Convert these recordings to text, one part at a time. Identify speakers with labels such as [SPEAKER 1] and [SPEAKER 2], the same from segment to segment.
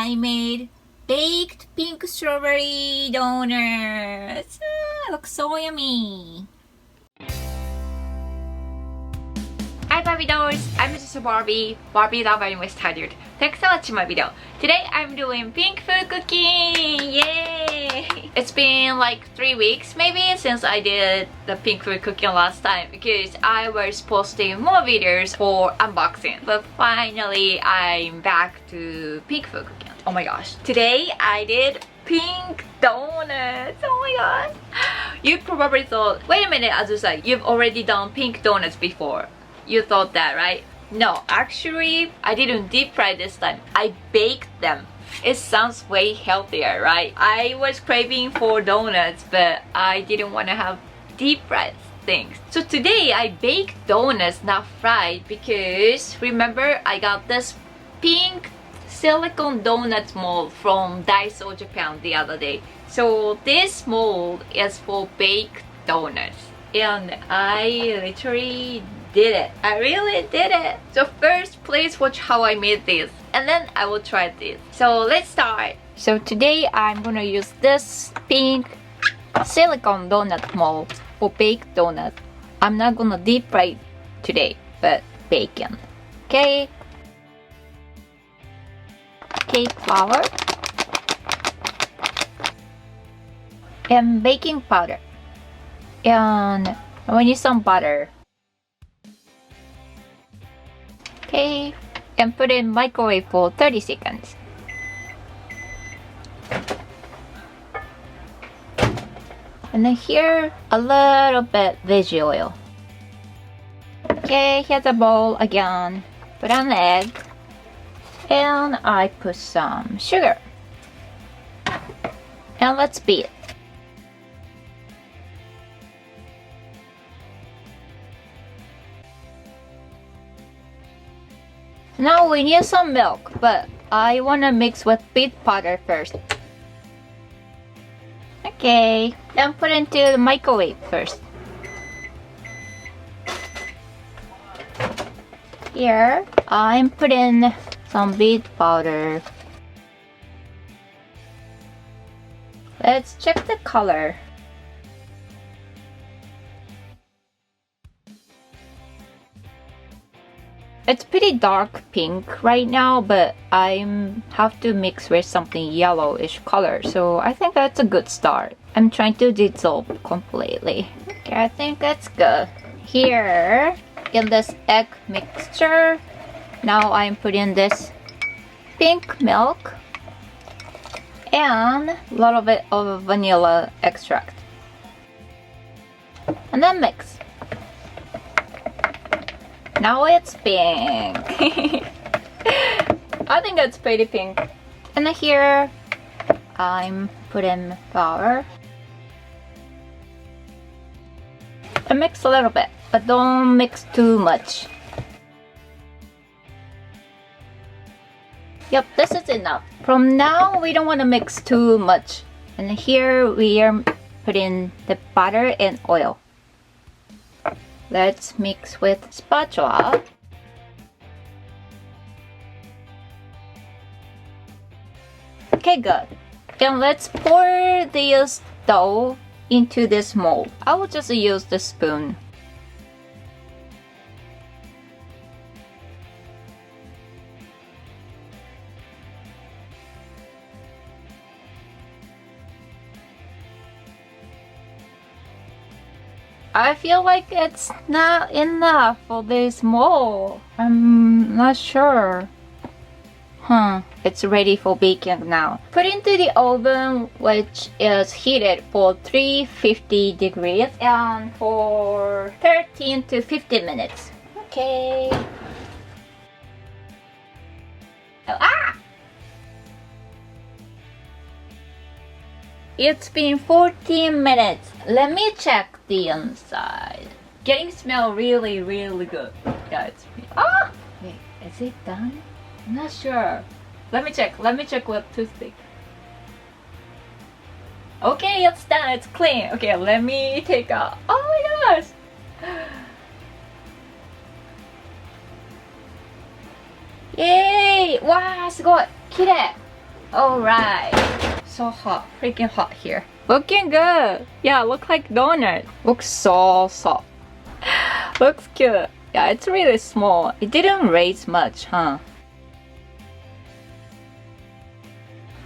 [SPEAKER 1] I made baked pink strawberry donuts. Looks so yummy. Hi Barbie dolls, I'm Azusa Barbie, Barbie lover and was tired. Thanks for watching my video. Today I'm doing pink food cooking! Yay! It's been like 3 weeks maybe since I did the pink food cooking last time because I was posting more videos for unboxing. But finally I'm back to pink food cooking. Oh my gosh. Today I did pink donuts. Oh my god. You probably thought, wait a minute Azusa, you've already done pink donuts before. You thought that, right? No, actually, I didn't deep fry this time. I baked them. It sounds way healthier, right? I was craving for donuts, but I didn't want to have deep fried things. So today, I baked donuts, not fried, because remember, I got this pink silicone donuts mold from Daiso Japan the other day. So this mold is for baked donuts. And I literally did it. I really did it. So first, please watch how I made this, and then I will try this. So let's start. So today I'm gonna use this pink silicone donut mold for baked donut. I'm not gonna deep fry today, but bacon. Okay. Cake flour and baking powder, and we need some butter. Okay, and put in microwave for 30 seconds. And then here, a little bit veggie oil. Okay, here's a bowl again. Put on the egg. And I put some sugar. And let's beat it. Now we need some milk, but I wanna mix with beet powder first. Okay, then put into the microwave first. Here, I'm putting some beet powder. Let's check the color. It's pretty dark pink right now, but I have to mix with something yellowish color, so I think that's a good start. I'm trying to dissolve completely. Okay, I think that's good. Here, in this egg mixture, now I'm putting this pink milk and a little bit of vanilla extract. And then mix. Now it's pink. I think it's pretty pink. And here I'm putting flour. And mix a little bit, but don't mix too much. Yep, this is enough. From now, we don't want to mix too much. And here we are putting the butter and oil. Let's mix with spatula. Okay, good. And let's pour this dough into this mold. I will just use the spoon. I feel like it's not enough for this mold. I'm not sure. It's ready for baking now. Put into the oven, which is heated for 350 degrees and for 13 to 15 minutes. Okay. Ah! It's been 14 minutes. Let me check the inside. Getting smell really good. Yeah, it's ah! Wait, is it done? I'm not sure. Let me check with toothpick. Okay, it's done. It's clean. Okay, let me take out. Oh my gosh! Yay! Wow, すごい。綺麗。Alright. So hot. Freaking hot here. Looking good. Yeah, look like donut. Looks so soft. Looks cute. Yeah, it's really small. It didn't raise much, huh?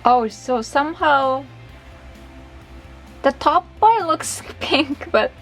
[SPEAKER 1] Oh, so somehow the top part looks pink, but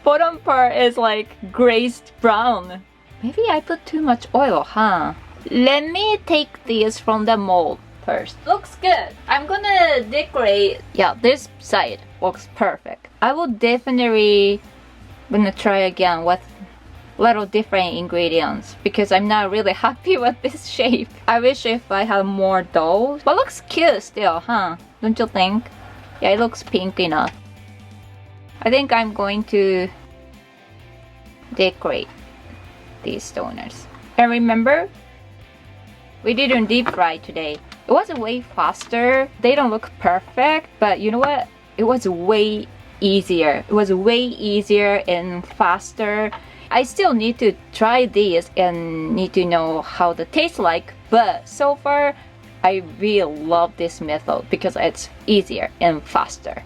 [SPEAKER 1] bottom part is like glazed brown. Maybe I put too much oil, huh? Let me take these from the mold first. Looks good. I'm gonna decorate. Yeah, this side looks perfect. I will definitely gonna try again with little different ingredients because I'm not really happy with this shape. I wish if I had more dough, but looks cute still, huh? Don't you think? Yeah, it looks pink enough. I think I'm going to decorate these donuts. And remember, we didn't deep fry today. It was way faster. They don't look perfect, but you know what? It was way easier. It was way easier and faster. I still need to try these and need to know how they taste like, but so far I really love this method because it's easier and faster.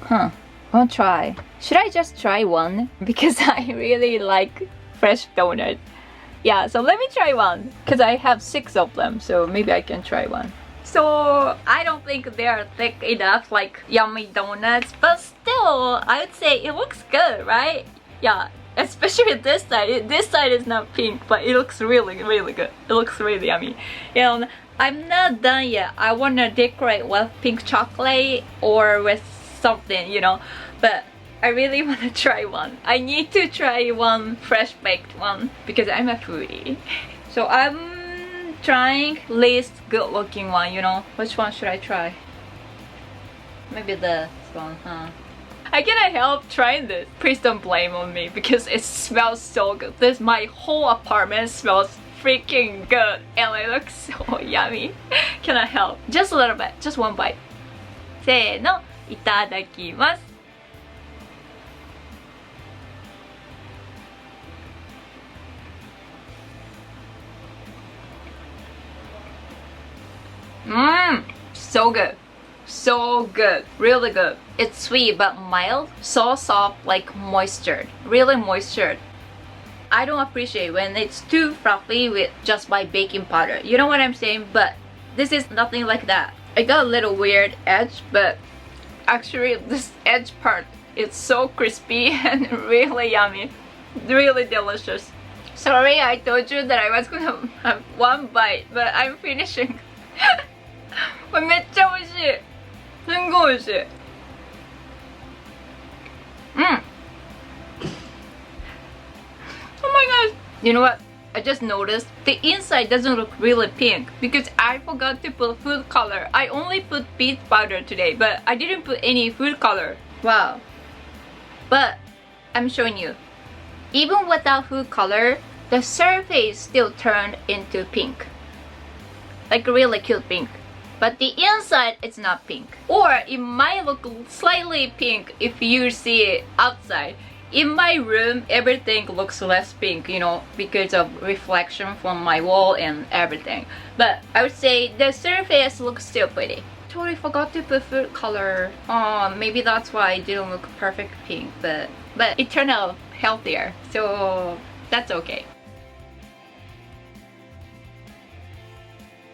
[SPEAKER 1] Huh, I'll try. Should I just try one? Because I really like fresh donut. Yeah, so let me try one because I have 6 of them, so maybe I can try one. So I don't think they are thick enough like yummy donuts, but still I would say it looks good, right? Yeah, especially this side. This side is not pink, but it looks really good. It looks really yummy. And I'm not done yet. I want to decorate with pink chocolate or with something, you know, but I really want to try one. I need to try one fresh baked one because I'm a foodie. So I'm trying least good looking one, you know. Which one should I try? Maybe this one, huh? I cannot help trying this. Please don't blame on me because it smells so good. My whole apartment smells freaking good and it looks so yummy. Cannot help. Just a little bit. Just one bite. せーの、いただきます。So good. So good. Really good. It's sweet but mild. So soft like moistured. Really moistured. I don't appreciate when it's too fluffy with just by baking powder. You know what I'm saying? But this is nothing like that. I got a little weird edge, but actually this edge part is so crispy and really yummy. Really delicious. Sorry, I told you that I was gonna have one bite, but I'm finishing. これめっちゃ美味しい。すんごい美味しい。Oh my gosh. You know what? I just noticed the inside doesn't look really pink because I forgot to put food color. I only put beets powder today, but I didn't put any food color. Wow. But I'm showing you. Even without food color, the surface still turned into pink. Like really cute pink. But the inside it's not pink. Or it might look slightly pink if you see it outside. In my room, everything looks less pink, you know, because of reflection from my wall and everything. But I would say the surface looks still pretty. Totally forgot to put food color. Maybe that's why it didn't look perfect pink, but it turned out healthier, so that's okay.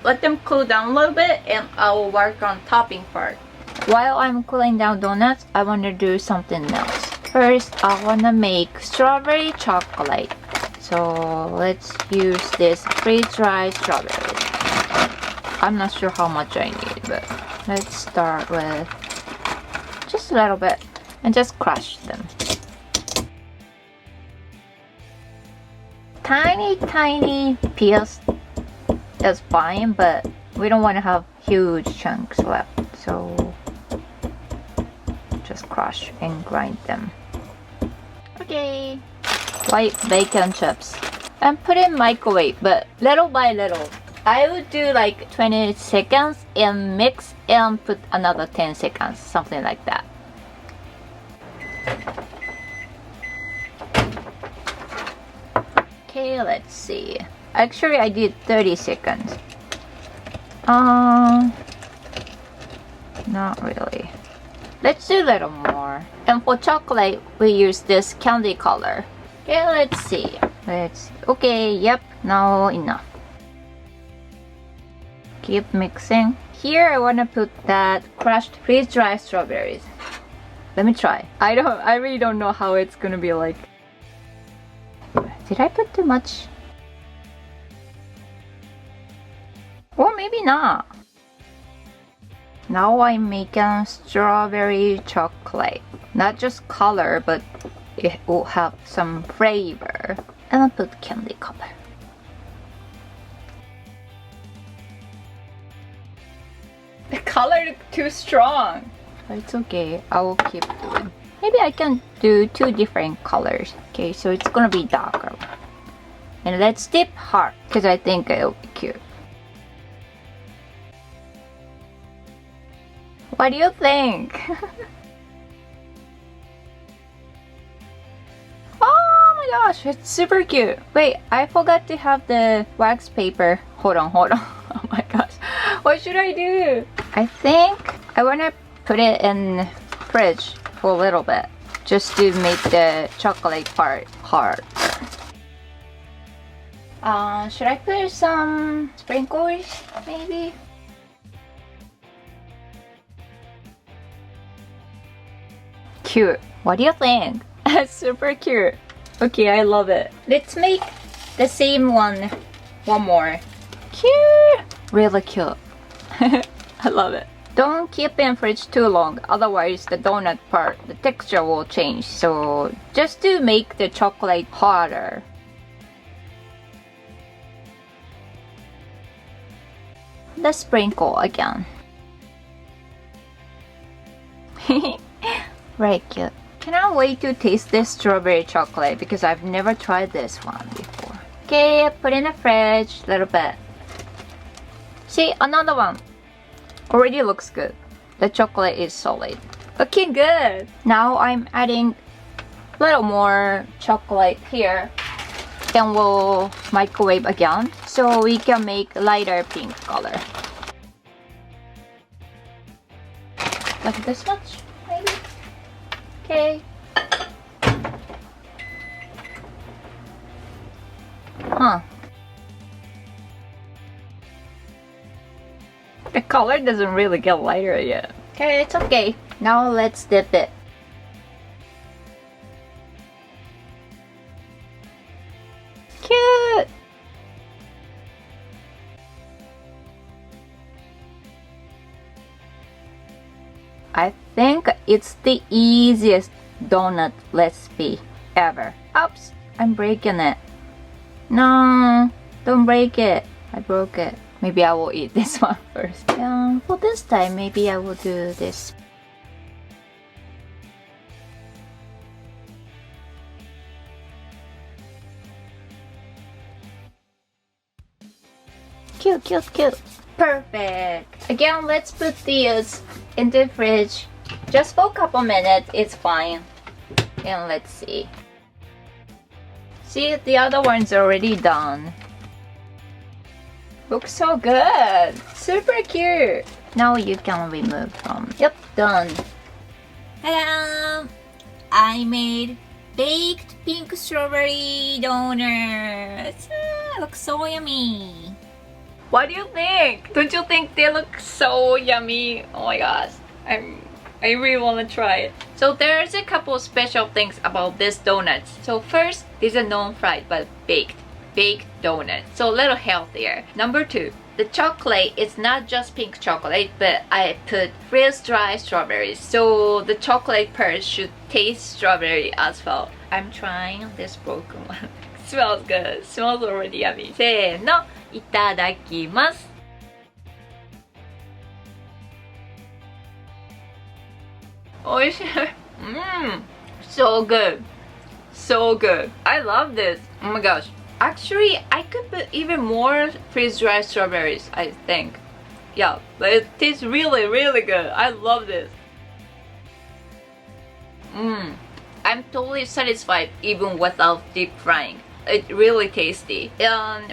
[SPEAKER 1] Let them cool down a little bit and I will work on topping part. While I'm cooling down donuts, I want to do something else. First, I want to make strawberry chocolate. So let's use this freeze-dried strawberries. I'm not sure how much I need, but let's start with just a little bit and just crush them. Tiny pieces is fine, but we don't want to have huge chunks left, so just crush and grind them. Okay, white bacon chips and put in microwave, but little by little. I would do like 20 seconds and mix and put another 10 seconds, something like that. Okay, let's see. Actually, I did 30 seconds. Not really. Let's do a little more. And for chocolate, we use this candy color. Okay, let's see. Okay, yep, now enough. Keep mixing. Here I wanna put that crushed freeze-dried strawberries. Let me try. I really don't know how it's gonna be like. Did I put too much? Or maybe not. Now I'm making strawberry chocolate. Not just color, but it will have some flavor. And I'll put candy color. The color is too strong. But it's okay, I will keep doing. Maybe I can do 2 different colors. Okay, so it's gonna be darker. And let's dip hard, because I think it'll be cute. What do you think? Oh my gosh, it's super cute. Wait, I forgot to have the wax paper. Hold on. Oh my gosh, what should I do? I think I wanna put it in fridge for a little bit, just to make the chocolate part hard. Should I put some sprinkles, maybe? Cute. What do you think? Super cute. Okay, I love it. Let's make the same one more. Cute. Really cute. I love it. Don't keep in fridge too long, otherwise the donut part, the texture will change. So just to make the chocolate harder. Let's sprinkle again. Very cute. Cannot wait to taste this strawberry chocolate because I've never tried this one before. Okay, put in the fridge a little bit. See, another one. Already looks good. The chocolate is solid. Okay, good. Now I'm adding a little more chocolate here. Then we'll microwave again so we can make lighter pink color. Like this much, maybe? Okay. Huh. The color doesn't really get lighter yet. Okay, it's okay. Now let's dip it. Cute! I think it's the easiest donut recipe ever. Oops, I'm breaking it. No, don't break it. I broke it. Maybe I will eat this one first. For this time, maybe I will do this. Cute, cute, cute. Perfect. Again, let's put these in the fridge. Just for a couple minutes, it's fine. And let's see. See, the other one's already done. Looks so good. Super cute. Now you can remove from. Yep, done. Ta-da! I made baked pink strawberry donuts. Looks so yummy. What do you think? Don't you think they look so yummy? Oh my gosh. I really want to try it. So there's a couple special things about this donuts. So first, these are non-fried but baked donuts, so a little healthier. Number 2, the chocolate is not just pink chocolate, but I put freeze-dried strawberries, so the chocolate part should taste strawberry as well. I'm trying this broken one. Smells good. Smells already yummy. せーの、いただきます。おいしい。So good. So good. I love this. Oh my gosh. Actually, I could put even more freeze-dried strawberries, I think. Yeah, but it tastes really, really good. I love this. I'm totally satisfied even without deep frying. It's really tasty.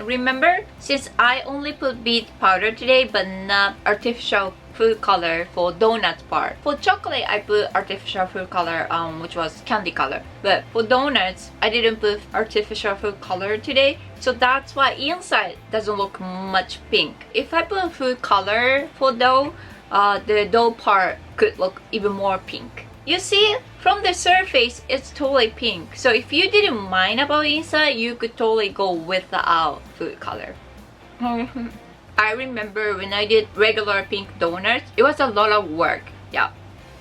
[SPEAKER 1] Remember, since I only put beet powder today but not artificial food color for donut part. For chocolate, I put artificial food color, which was candy color. But for donuts, I didn't put artificial food color today. So that's why inside doesn't look much pink. If I put food color for dough, the dough part could look even more pink. You see, from the surface, it's totally pink. So if you didn't mind about inside, you could totally go without food color. I remember when I did regular pink donuts, it was a lot of work. Yeah,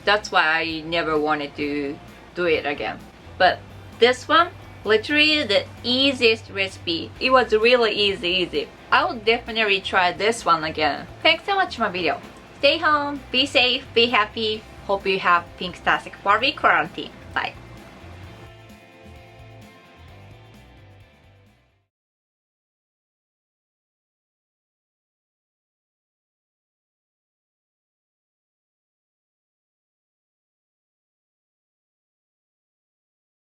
[SPEAKER 1] that's why I never wanted to do it again. But this one, literally the easiest recipe. It was really easy. I will definitely try this one again. Thanks so much for my video. Stay home, be safe, be happy. Hope you have Pinktastic Barbie quarantine. Bye.